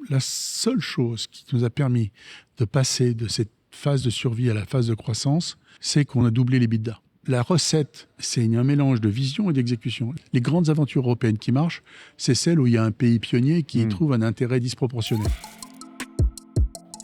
la seule chose qui nous a permis de passer de cette phase de survie à la phase de croissance, c'est qu'on a doublé les bidas. La recette, c'est un mélange de vision et d'exécution. Les grandes aventures européennes qui marchent, c'est celles où il y a un pays pionnier qui trouve un intérêt disproportionné.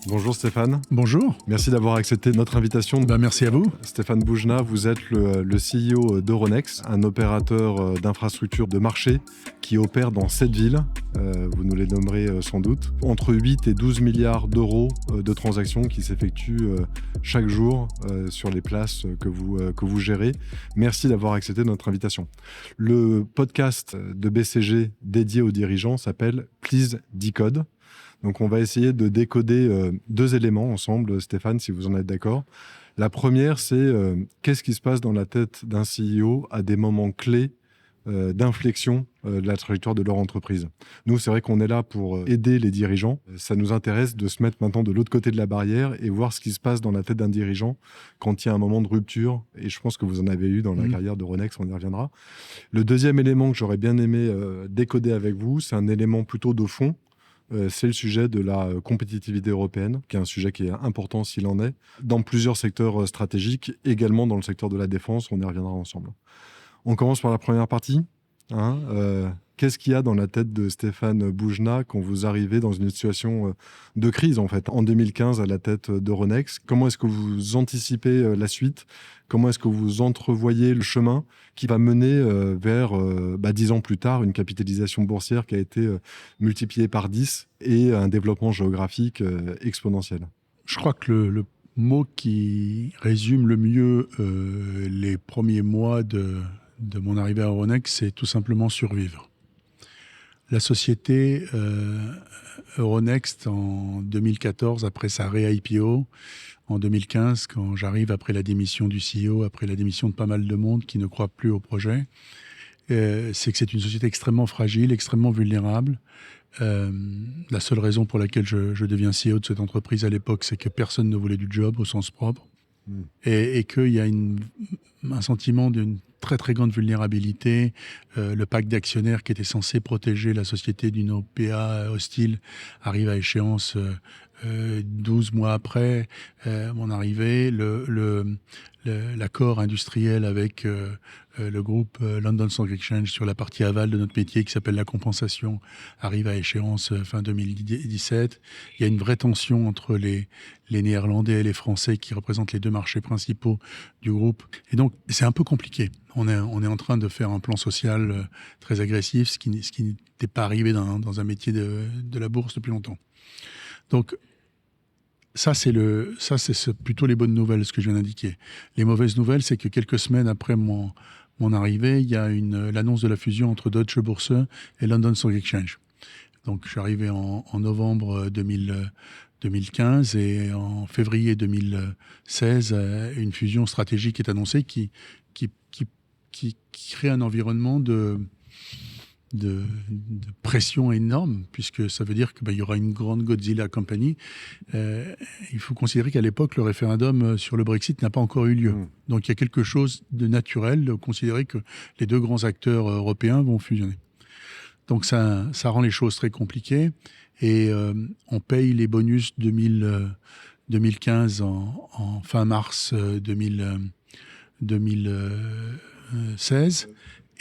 Bonjour Stéphane. Bonjour. Merci d'avoir accepté notre invitation. Merci à vous. Stéphane Boujnah, vous êtes le CEO d'Euronext, un opérateur d'infrastructures de marché qui opère dans 7 villes. Vous nous les nommerez sans doute. Entre 8 et 12 milliards d'euros de transactions qui s'effectuent chaque jour sur les places que vous gérez. Merci d'avoir accepté notre invitation. Le podcast de BCG dédié aux dirigeants s'appelle Please Decode. Donc, on va essayer de décoder 2 éléments ensemble, Stéphane, si vous en êtes d'accord. La première, c'est qu'est-ce qui se passe dans la tête d'un CEO à des moments clés d'inflexion de la trajectoire de leur entreprise. Nous, c'est vrai qu'on est là pour aider les dirigeants. Ça nous intéresse de se mettre maintenant de l'autre côté de la barrière et voir ce qui se passe dans la tête d'un dirigeant quand il y a un moment de rupture. Et je pense que vous en avez eu dans la carrière d'Euronext, on y reviendra. Le deuxième élément que j'aurais bien aimé décoder avec vous, c'est un élément plutôt de fond. C'est le sujet de la compétitivité européenne, qui est un sujet qui est important s'il en est, dans plusieurs secteurs stratégiques, également dans le secteur de la défense, on y reviendra ensemble. On commence par la première partie. Qu'est-ce qu'il y a dans la tête de Stéphane Boujnah quand vous arrivez dans une situation de crise, en fait, en 2015 à la tête d'Euronext? Comment est-ce que vous anticipez la suite? Comment est-ce que vous entrevoyez le chemin qui va mener vers, 10 ans plus tard, une capitalisation boursière qui a été multipliée par 10 et un développement géographique exponentiel? Je crois que le mot qui résume le mieux les premiers mois de mon arrivée à Euronext, c'est tout simplement survivre. La société Euronext en 2014, après sa ré-IPO, en 2015, quand j'arrive après la démission du CEO, après la démission de pas mal de monde qui ne croit plus au projet, c'est que c'est une société extrêmement fragile, extrêmement vulnérable. La seule raison pour laquelle je deviens CEO de cette entreprise à l'époque, c'est que personne ne voulait du job au sens propre. Et qu'il y a un sentiment d'une très très grande vulnérabilité. Le pacte d'actionnaires qui était censé protéger la société d'une OPA hostile arrive à échéance 12 mois après mon arrivée. L'accord industriel avec le groupe London Stock Exchange sur la partie aval de notre métier qui s'appelle la compensation arrive à échéance fin 2017. Il y a une vraie tension entre les Néerlandais et les Français qui représentent les 2 marchés principaux du groupe. Et donc, c'est un peu compliqué. On est en train de faire un plan social très agressif, ce qui n'était pas arrivé dans un métier de la bourse depuis longtemps. Donc, ça, c'est plutôt les bonnes nouvelles, ce que je viens d'indiquer. Les mauvaises nouvelles, c'est que quelques semaines après mon arrivée, il y a l'annonce de la fusion entre Deutsche Börse et London Stock Exchange. Donc, je suis arrivé en novembre 2015 et en février 2016, une fusion stratégique est annoncée qui crée un environnement de pression énorme, puisque ça veut dire qu'il y aura une grande Godzilla Company. Il faut considérer qu'à l'époque, le référendum sur le Brexit n'a pas encore eu lieu. Donc il y a quelque chose de naturel de considérer que les 2 grands acteurs européens vont fusionner. Donc ça rend les choses très compliquées et on paye les bonus 2015 en fin mars 2016.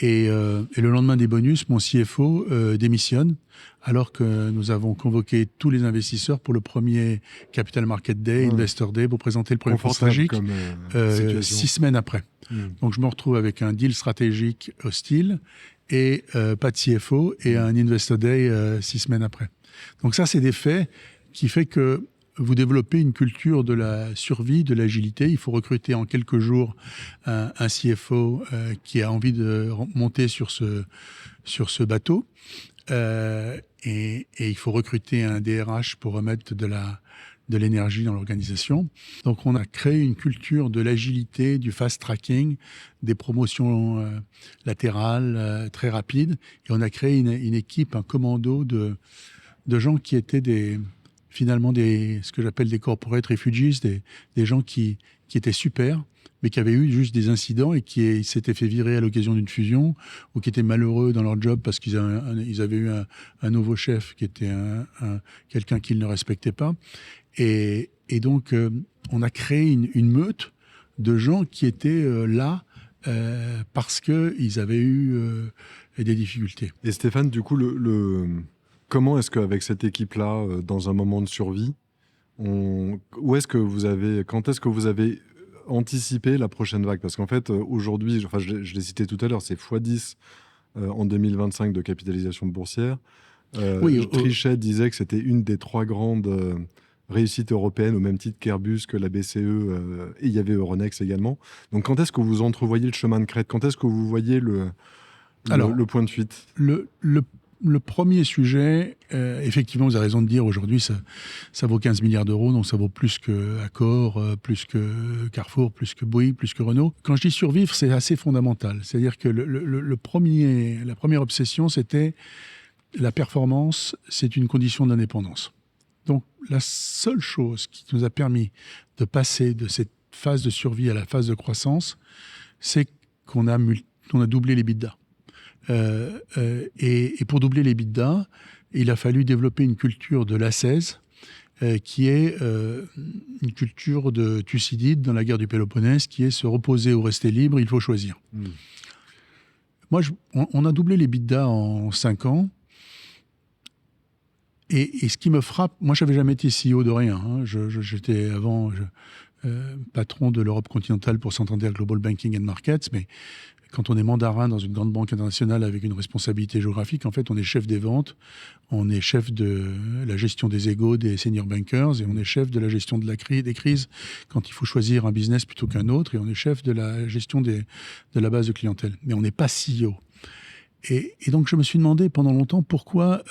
Et le lendemain des bonus, mon CFO démissionne alors que nous avons convoqué tous les investisseurs pour le premier Capital Market Day, Investor Day, pour présenter le premier plan stratégique 6 semaines après. Donc je me retrouve avec un deal stratégique hostile et pas de CFO et un Investor Day 6 semaines après. Donc ça, c'est des faits qui fait que vous développez une culture de la survie, de l'agilité. Il faut recruter en quelques jours un CFO qui a envie de monter sur ce bateau. Et il faut recruter un DRH pour remettre de l'énergie dans l'organisation. Donc on a créé une culture de l'agilité, du fast-tracking, des promotions latérales très rapides. Et on a créé une équipe, un commando de gens qui étaient finalement ce que j'appelle des corporate refugees, des gens qui étaient super, mais qui avaient eu juste des incidents et qui s'étaient fait virer à l'occasion d'une fusion, ou qui étaient malheureux dans leur job parce qu'ils avaient eu un nouveau chef qui était quelqu'un qu'ils ne respectaient pas. Et donc, on a créé une meute de gens qui étaient là parce qu'ils avaient eu des difficultés. Et Stéphane, du coup, comment est-ce qu'avec cette équipe-là, dans un moment de survie, quand est-ce que vous avez anticipé la prochaine vague? Parce qu'en fait, aujourd'hui, je l'ai cité tout à l'heure, c'est x10 en 2025 de capitalisation boursière. Trichet disait que c'était une des 3 grandes réussites européennes, au même titre qu'Airbus, que la BCE, et il y avait Euronext également. Donc quand est-ce que vous entrevoyez le chemin de crête? Quand est-ce que vous voyez le point de fuite? Le premier sujet, effectivement, vous avez raison de dire, aujourd'hui, ça vaut 15 milliards d'euros, donc ça vaut plus que Accor, plus que Carrefour, plus que Bouygues, plus que Renault. Quand je dis survivre, c'est assez fondamental. C'est-à-dire que la première obsession, c'était la performance, c'est une condition d'indépendance. Donc, la seule chose qui nous a permis de passer de cette phase de survie à la phase de croissance, c'est qu'on a doublé l'EBITDA. Et pour doubler l'EBITDA, il a fallu développer une culture de l'ascèse, qui est une culture de Thucydide dans la guerre du Péloponnèse, qui est se reposer ou rester libre, il faut choisir. Moi, on a doublé l'EBITDA en 5 ans. Et ce qui me frappe, moi, je n'avais jamais été CEO de rien. Hein. J'étais avant patron de l'Europe continentale pour Santander Global Banking and Markets, mais quand on est mandarin dans une grande banque internationale avec une responsabilité géographique, en fait, on est chef des ventes, on est chef de la gestion des égos des senior bankers, et on est chef de la gestion des crises quand il faut choisir un business plutôt qu'un autre, et on est chef de la gestion de la base de clientèle. Mais on n'est pas CEO. Et donc, je me suis demandé pendant longtemps pourquoi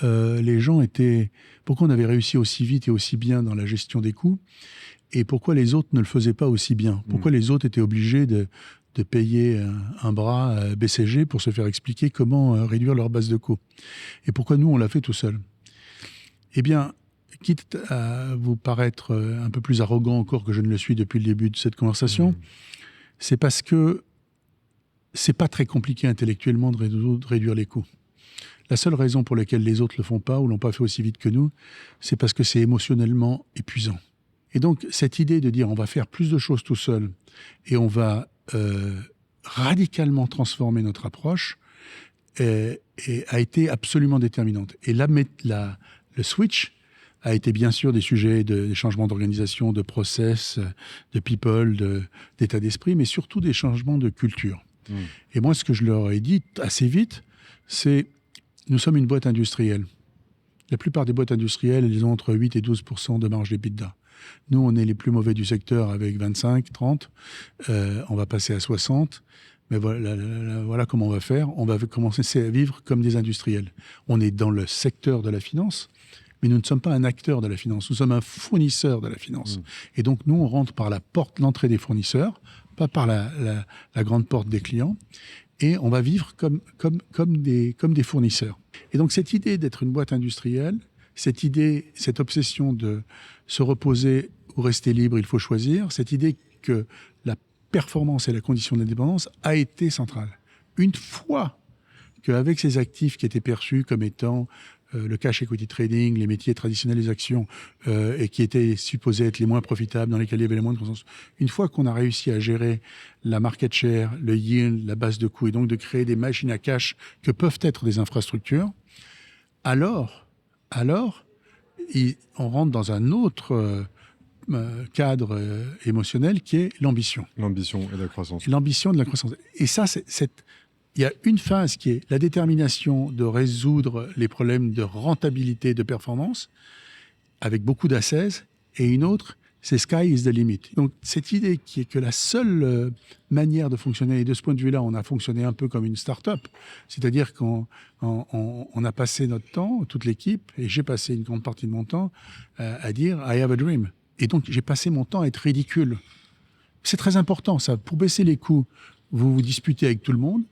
pourquoi on avait réussi aussi vite et aussi bien dans la gestion des coûts, et pourquoi les autres ne le faisaient pas aussi bien. Pourquoi les autres étaient obligés de payer un bras à BCG pour se faire expliquer comment réduire leur base de coûts. Et pourquoi nous, on l'a fait tout seul? Eh bien, quitte à vous paraître un peu plus arrogant encore que je ne le suis depuis le début de cette conversation, c'est parce que c'est pas très compliqué intellectuellement de réduire les coûts. La seule raison pour laquelle les autres le font pas ou l'ont pas fait aussi vite que nous, c'est parce que c'est émotionnellement épuisant. Et donc, cette idée de dire on va faire plus de choses tout seul et on va radicalement transformer notre approche a été absolument déterminante. Et le switch a été bien sûr des sujets des changements d'organisation, de process, de people, d'état d'esprit, mais surtout des changements de culture. Et moi, ce que je leur ai dit assez vite, c'est nous sommes une boîte industrielle. La plupart des boîtes industrielles, elles ont entre 8 et 12% de marge d'EBITDA. Nous, on est les plus mauvais du secteur avec 25, 30. On va passer à 60. Mais voilà comment on va faire. On va commencer à vivre comme des industriels. On est dans le secteur de la finance, mais nous ne sommes pas un acteur de la finance. Nous sommes un fournisseur de la finance. Et donc, nous, on rentre par l'entrée des fournisseurs, pas par la grande porte des clients. Et on va vivre comme des fournisseurs. Et donc, cette idée d'être une boîte industrielle, cette obsession de se reposer ou rester libre, il faut choisir, cette idée que la performance et la condition d'indépendance a été centrale. Une fois qu'avec ces actifs qui étaient perçus comme étant le cash equity trading, les métiers traditionnels des actions, et qui étaient supposés être les moins profitables, dans lesquels il y avait les moins de croissance, une fois qu'on a réussi à gérer la market share, le yield, la base de coûts, et donc de créer des machines à cash que peuvent être des infrastructures, alors on rentre dans un autre cadre émotionnel qui est l'ambition. L'ambition et la croissance. L'ambition de la croissance. Et ça, il y a une phase qui est la détermination de résoudre les problèmes de rentabilité, de performance, avec beaucoup d'ascèse, et une autre, c'est sky is the limit. Donc cette idée qui est que la seule manière de fonctionner, et de ce point de vue-là, on a fonctionné un peu comme une start-up, c'est-à-dire qu'on a passé notre temps, toute l'équipe, et j'ai passé une grande partie de mon temps à dire « I have a dream ». Et donc j'ai passé mon temps à être ridicule. C'est très important, ça. Pour baisser les coûts, vous vous disputez avec tout le monde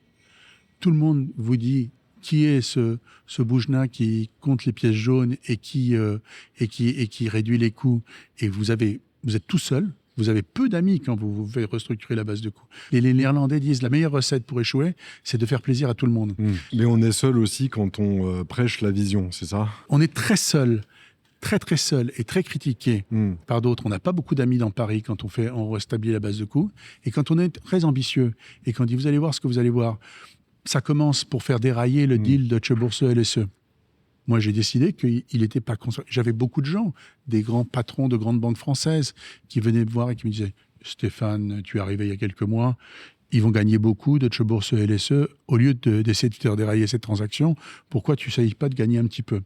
vous dit qui est ce Boujnah qui compte les pièces jaunes et qui réduit les coûts. Et vous êtes tout seul. Vous avez peu d'amis quand vous faites restructurer la base de coûts. Et les Néerlandais disent la meilleure recette pour échouer, c'est de faire plaisir à tout le monde. Mais on est seul aussi quand on prêche la vision, c'est ça ? On est très seul, très très seul et très critiqué par d'autres. On n'a pas beaucoup d'amis dans Paris quand on restablit la base de coûts. Et quand on est très ambitieux et qu'on dit vous allez voir ce que vous allez voir, ça commence pour faire dérailler le deal Deutsche Börse LSE. Moi, j'ai décidé qu'il n'était pas construit. J'avais beaucoup de gens, des grands patrons de grandes banques françaises, qui venaient me voir et qui me disaient « Stéphane, tu es arrivé il y a quelques mois, ils vont gagner beaucoup, Deutsche Börse LSE, au lieu d'essayer de faire dérailler cette transaction, pourquoi tu n'essayes pas de gagner un petit peu ?»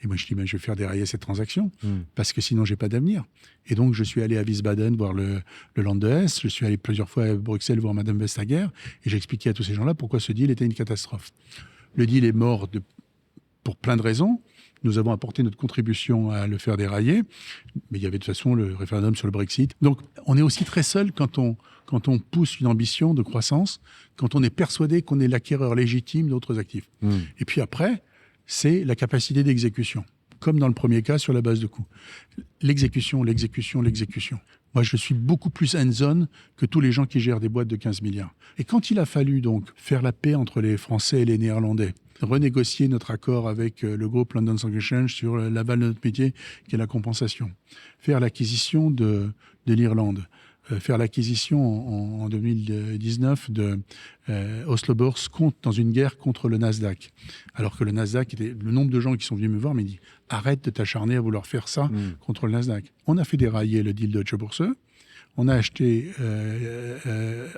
Et moi, je dis « Je vais faire dérailler cette transaction, parce que sinon, je n'ai pas d'avenir. » Et donc, je suis allé à Wiesbaden voir le Land de Hesse, je suis allé plusieurs fois à Bruxelles voir Madame Vestager, et j'ai expliqué à tous ces gens-là pourquoi ce deal était une catastrophe. Le deal est mort pour plein de raisons. Nous avons apporté notre contribution à le faire dérailler, mais il y avait de toute façon le référendum sur le Brexit. Donc, on est aussi très seul quand on pousse une ambition de croissance, quand on est persuadé qu'on est l'acquéreur légitime d'autres actifs. Et puis après, c'est la capacité d'exécution, comme dans le premier cas sur la base de coûts. L'exécution. Moi, je suis beaucoup plus hands-on que tous les gens qui gèrent des boîtes de 15 milliards. Et quand il a fallu donc faire la paix entre les Français et les Néerlandais, renégocier notre accord avec le groupe London Stock Exchange sur l'aval de notre métier, qui est la compensation, faire l'acquisition de l'Irlande, faire l'acquisition en 2019 de Oslo Børs dans une guerre contre le Nasdaq. Alors que le Nasdaq, le nombre de gens qui sont venus me voir, m'ont dit « Arrête de t'acharner à vouloir faire ça contre le Nasdaq ». On a fait dérailler le deal Deutsche Börse. On a acheté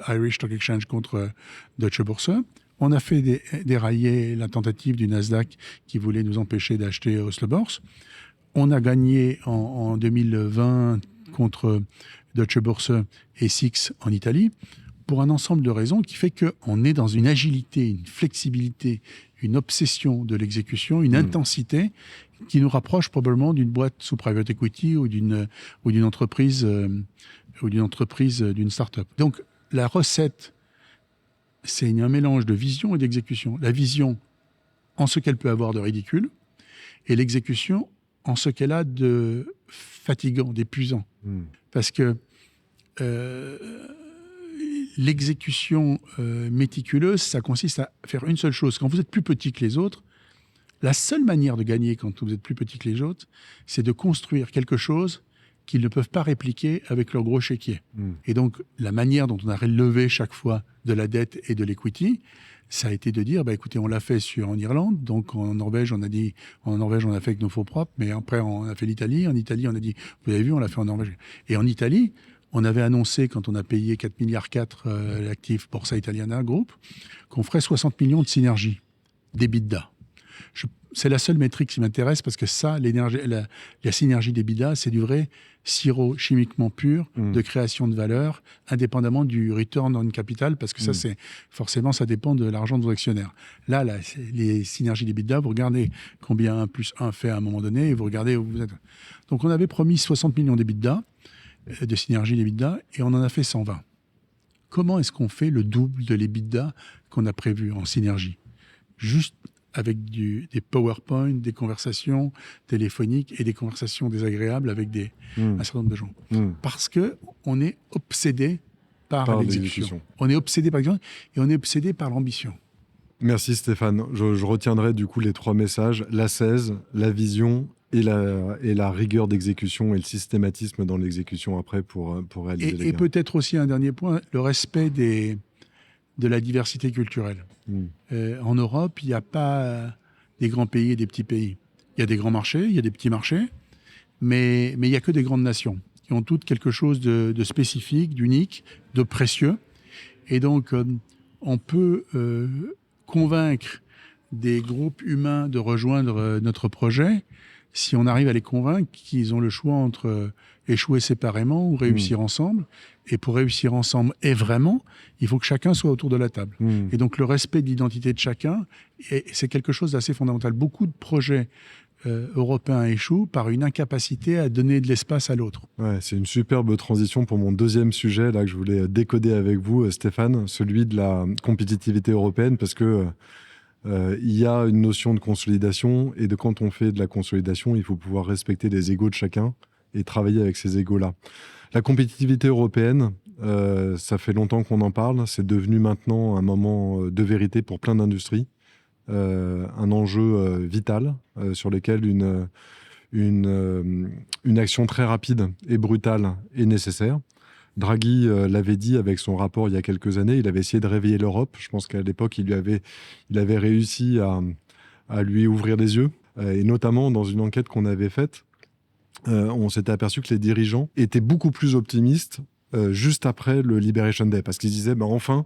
Irish Stock Exchange contre Deutsche Börse. On a fait dérailler la tentative du Nasdaq qui voulait nous empêcher d'acheter Oslo Børs. On a gagné en 2020 contre Deutsche Börse et SIX en Italie pour un ensemble de raisons qui fait qu'on est dans une agilité, une flexibilité, une obsession de l'exécution, une intensité qui nous rapproche probablement d'une boîte sous private equity ou d'une entreprise, d'une start-up. Donc la recette, c'est un mélange de vision et d'exécution. La vision en ce qu'elle peut avoir de ridicule et l'exécution en ce qu'elle a de fatigant, d'épuisant. Parce que l'exécution méticuleuse, ça consiste à faire une seule chose. Quand vous êtes plus petit que les autres, la seule manière de gagner quand vous êtes plus petit que les autres, c'est de construire quelque chose qu'ils ne peuvent pas répliquer avec leur gros chéquier. Et donc, la manière dont on a relevé chaque fois de la dette et de l'equity, ça a été de dire, écoutez, on l'a fait en Irlande, donc en Norvège, on a fait avec nos fonds propres, mais après, on a fait l'Italie. En Italie, on a dit, vous avez vu, on l'a fait en Norvège. Et en Italie, on avait annoncé, quand on a payé 4,4 milliards l'actif Borsa Italiana Group, qu'on ferait 60 millions de synergies, d'EBITDA. C'est la seule métrique qui m'intéresse parce que ça, la synergie d'EBITDA, c'est du vrai sirop chimiquement pur de création de valeur, indépendamment du return on capital, parce que ça, forcément, ça dépend de l'argent de vos actionnaires. Là, les synergies d'EBITDA, vous regardez combien 1 plus 1 fait à un moment donné, et vous regardez où vous êtes. Donc, on avait promis 60 millions d'EBITDA, de synergie d'EBITDA, et on en a fait 120. Comment est-ce qu'on fait le double de l'EBITDA qu'on a prévu en synergie ? Juste avec des PowerPoint, des conversations téléphoniques et des conversations désagréables avec un certain nombre de gens. Parce qu'on est obsédé par l'exécution. On est obsédé par l'exécution et on est obsédé par l'ambition. Merci Stéphane. Je retiendrai du coup les 3 messages, l'ascèse, la vision et la rigueur d'exécution et le systématisme dans l'exécution après pour réaliser les gains. Et peut-être aussi un dernier point, le respect de la diversité culturelle. En Europe, il n'y a pas des grands pays et des petits pays. Il y a des grands marchés, il y a des petits marchés, mais il n'y a que des grandes nations qui ont toutes quelque chose de spécifique, d'unique, de précieux. Et donc, on peut convaincre des groupes humains de rejoindre notre projet si on arrive à les convaincre qu'ils ont le choix entre échouer séparément ou réussir ensemble. Et pour réussir ensemble et vraiment, il faut que chacun soit autour de la table. Et donc le respect de l'identité de chacun, c'est quelque chose d'assez fondamental. Beaucoup de projets européens échouent par une incapacité à donner de l'espace à l'autre. Ouais, c'est une superbe transition pour mon deuxième sujet là, que je voulais décoder avec vous, Stéphane, celui de la compétitivité européenne, parce que Il y a une notion de consolidation et de quand on fait de la consolidation, il faut pouvoir respecter les égos de chacun et travailler avec ces égos-là. La compétitivité européenne, ça fait longtemps qu'on en parle. C'est devenu maintenant un moment de vérité pour plein d'industries. Un enjeu vital sur lequel une action très rapide et brutale est nécessaire. Draghi l'avait dit avec son rapport il y a quelques années, il avait essayé de réveiller l'Europe. Je pense qu'à l'époque, il avait réussi à lui ouvrir les yeux. Et notamment dans une enquête qu'on avait faite, on s'était aperçu que les dirigeants étaient beaucoup plus optimistes juste après le Liberation Day, parce qu'ils disaient enfin,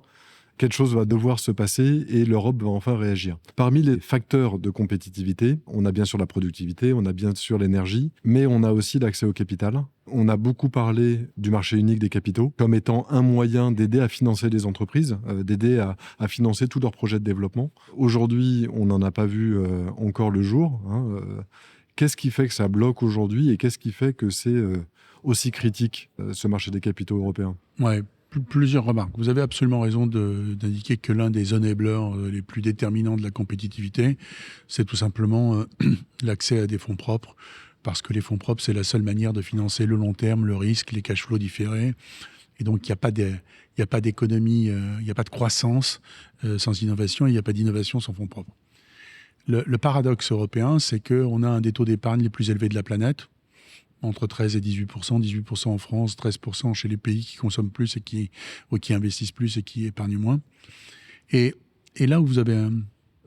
quelque chose va devoir se passer et l'Europe va enfin réagir. Parmi les facteurs de compétitivité, on a bien sûr la productivité, on a bien sûr l'énergie, mais on a aussi l'accès au capital. On a beaucoup parlé du marché unique des capitaux comme étant un moyen d'aider à financer les entreprises, d'aider à financer tous leurs projets de développement. Aujourd'hui, on n'en a pas vu encore le jour. Qu'est-ce qui fait que ça bloque aujourd'hui et qu'est-ce qui fait que c'est aussi critique, ce marché des capitaux européens ? Ouais. Plusieurs remarques. Vous avez absolument raison d'indiquer que l'un des enablers les plus déterminants de la compétitivité, c'est tout simplement l'accès à des fonds propres, parce que les fonds propres, c'est la seule manière de financer le long terme, le risque, les cash flows différés. Et donc, il n'y a pas d'économie, il n'y a pas de croissance sans innovation, et il n'y a pas d'innovation sans fonds propres. Le paradoxe européen, c'est qu'on a un des taux d'épargne les plus élevés de la planète, entre 13 et 18%, 18% en France, 13% chez les pays qui consomment plus et qui investissent plus et qui épargnent moins. Et là où vous avez,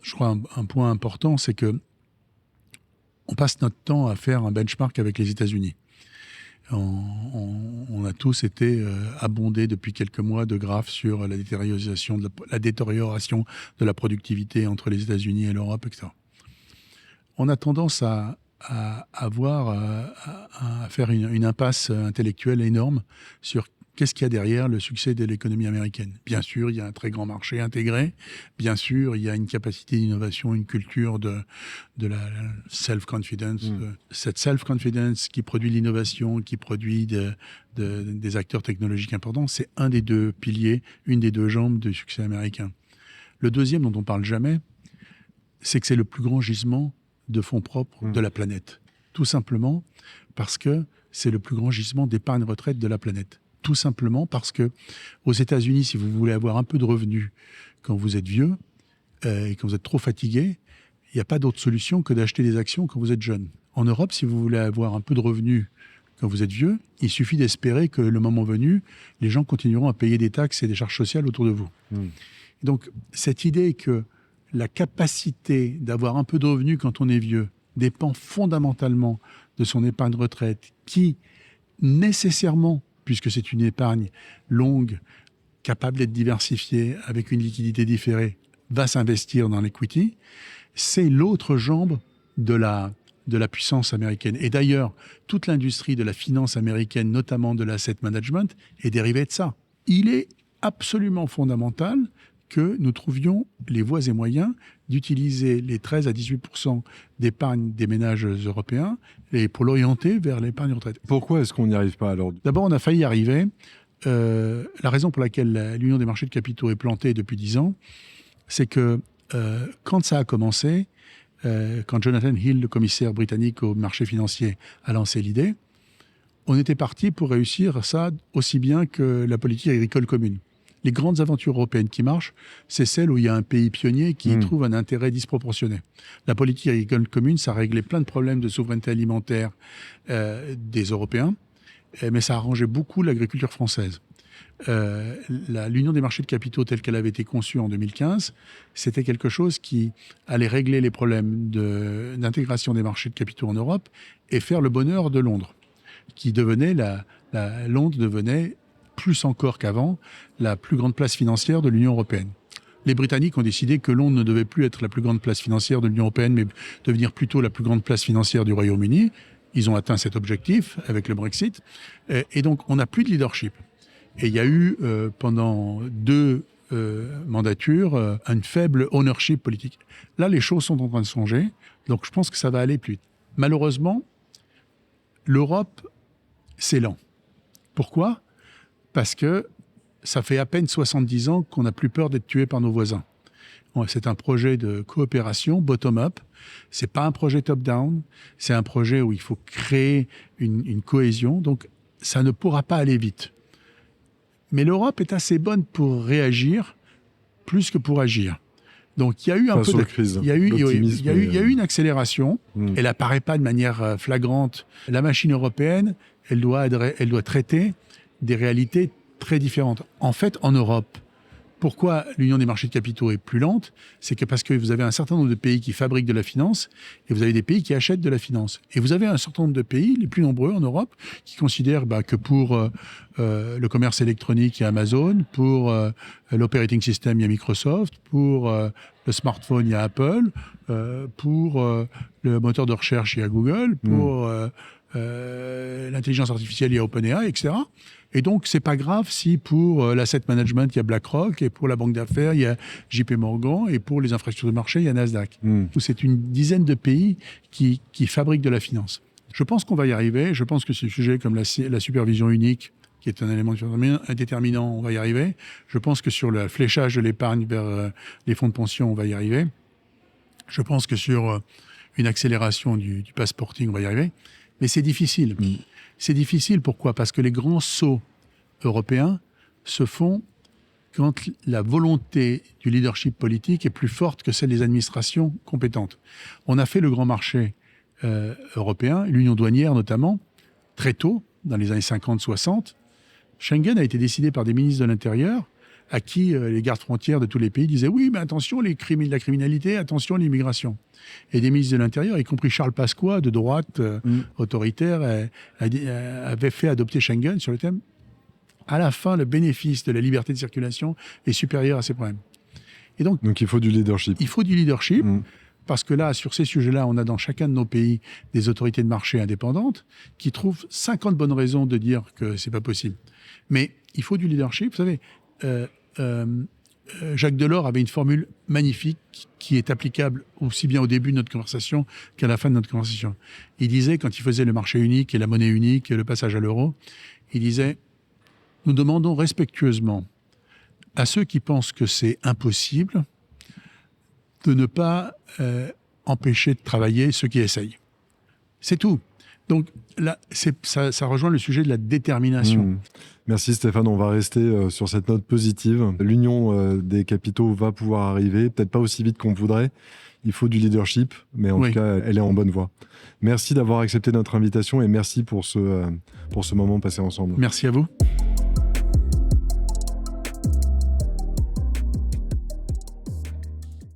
je crois, un point important, c'est que on passe notre temps à faire un benchmark avec les États-Unis. On a tous été abondés depuis quelques mois de graphes sur la détérioration de la productivité entre les États-Unis et l'Europe, etc. On a tendance à faire une impasse intellectuelle énorme sur qu'est-ce qu'il y a derrière le succès de l'économie américaine. Bien sûr, il y a un très grand marché intégré. Bien sûr, il y a une capacité d'innovation, une culture de la self-confidence. Cette self-confidence qui produit l'innovation, qui produit des acteurs technologiques importants, c'est un des deux piliers, une des deux jambes du succès américain. Le deuxième, dont on ne parle jamais, c'est que c'est le plus grand gisement de fonds propres de la planète. Tout simplement parce que c'est le plus grand gisement d'épargne retraite de la planète. Tout simplement parce que aux États-Unis, si vous voulez avoir un peu de revenus quand vous êtes vieux et quand vous êtes trop fatigué, il n'y a pas d'autre solution que d'acheter des actions quand vous êtes jeune. En Europe, si vous voulez avoir un peu de revenus quand vous êtes vieux, il suffit d'espérer que le moment venu, les gens continueront à payer des taxes et des charges sociales autour de vous. Donc, cette idée que la capacité d'avoir un peu de revenus quand on est vieux dépend fondamentalement de son épargne retraite qui, nécessairement, puisque c'est une épargne longue, capable d'être diversifiée, avec une liquidité différée, va s'investir dans l'equity, c'est l'autre jambe de la puissance américaine. Et d'ailleurs, toute l'industrie de la finance américaine, notamment de l'asset management, est dérivée de ça. Il est absolument fondamental que nous trouvions les voies et moyens d'utiliser les 13 à 18% d'épargne des ménages européens et pour l'orienter vers l'épargne retraite. Pourquoi est-ce qu'on n'y arrive pas alors ? D'abord, on a failli y arriver. La raison pour laquelle l'Union des marchés de capitaux est plantée depuis 10 ans, c'est que quand ça a commencé, quand Jonathan Hill, le commissaire britannique aux marchés financiers, a lancé l'idée, on était parti pour réussir ça aussi bien que la politique agricole commune. Les grandes aventures européennes qui marchent, c'est celles où il y a un pays pionnier qui trouve un intérêt disproportionné. La politique agricole commune, ça réglait plein de problèmes de souveraineté alimentaire des Européens, mais ça arrangeait beaucoup l'agriculture française. L'Union des marchés de capitaux telle qu'elle avait été conçue en 2015, c'était quelque chose qui allait régler les problèmes d'intégration des marchés de capitaux en Europe et faire le bonheur de Londres, qui devenait Londres devenait plus encore qu'avant, la plus grande place financière de l'Union européenne. Les Britanniques ont décidé que Londres ne devait plus être la plus grande place financière de l'Union européenne, mais devenir plutôt la plus grande place financière du Royaume-Uni. Ils ont atteint cet objectif avec le Brexit. Et donc, on n'a plus de leadership. Et il y a eu, pendant 2 mandatures, une faible ownership politique. Là, les choses sont en train de changer. Donc, je pense que ça va aller plus vite. Malheureusement, l'Europe, c'est lent. Pourquoi ? Parce que ça fait à peine 70 ans qu'on n'a plus peur d'être tué par nos voisins. C'est un projet de coopération bottom-up. C'est pas un projet top-down. C'est un projet où il faut créer une cohésion. Donc, ça ne pourra pas aller vite. Mais l'Europe est assez bonne pour réagir plus que pour agir. Donc, il y a eu un peu de crise. Il y a eu une accélération. Elle apparaît pas de manière flagrante. La machine européenne, elle doit traiter des réalités très différentes. En fait, en Europe, pourquoi l'union des marchés de capitaux est plus lente? C'est que parce que vous avez un certain nombre de pays qui fabriquent de la finance et vous avez des pays qui achètent de la finance. Et vous avez un certain nombre de pays, les plus nombreux en Europe, qui considèrent que pour le commerce électronique, il y a Amazon, pour l'operating system, il y a Microsoft, pour le smartphone, il y a Apple, pour le moteur de recherche, il y a Google, pour l'intelligence artificielle, il y a OpenAI, etc. Et donc, c'est pas grave si pour l'asset management, il y a BlackRock, et pour la banque d'affaires, il y a JP Morgan, et pour les infrastructures de marché, il y a Nasdaq. C'est une dizaine de pays qui fabriquent de la finance. Je pense qu'on va y arriver. Je pense que ce sujet comme la supervision unique, qui est un élément déterminant, on va y arriver. Je pense que sur le fléchage de l'épargne vers les fonds de pension, on va y arriver. Je pense que sur une accélération du passporting, on va y arriver. Mais c'est difficile. C'est difficile, pourquoi? Parce que les grands sauts européens se font quand la volonté du leadership politique est plus forte que celle des administrations compétentes. On a fait le grand marché européen, l'union douanière notamment, très tôt, dans les années 50-60. Schengen a été décidé par des ministres de l'Intérieur à qui les gardes frontières de tous les pays disaient « Oui, mais attention, la criminalité, attention, l'immigration ». Et des ministres de l'Intérieur, y compris Charles Pasqua, de droite, autoritaire, avait fait adopter Schengen sur le thème « À la fin, le bénéfice de la liberté de circulation est supérieur à ces problèmes ». Et donc il faut du leadership. Il faut du leadership, parce que là, sur ces sujets-là, on a dans chacun de nos pays des autorités de marché indépendantes qui trouvent 50 bonnes raisons de dire que c'est pas possible. Mais il faut du leadership. Vous savez, Jacques Delors avait une formule magnifique qui est applicable aussi bien au début de notre conversation qu'à la fin de notre conversation. Il disait, quand il faisait le marché unique et la monnaie unique et le passage à l'euro, il disait « Nous demandons respectueusement à ceux qui pensent que c'est impossible de ne pas empêcher de travailler ceux qui essayent. » C'est tout. Donc là, ça rejoint le sujet de la détermination. Merci Stéphane, on va rester sur cette note positive. L'union des capitaux va pouvoir arriver, peut-être pas aussi vite qu'on voudrait. Il faut du leadership, mais en tout cas, elle est en bonne voie. Merci d'avoir accepté notre invitation et merci pour ce moment passé ensemble. Merci à vous.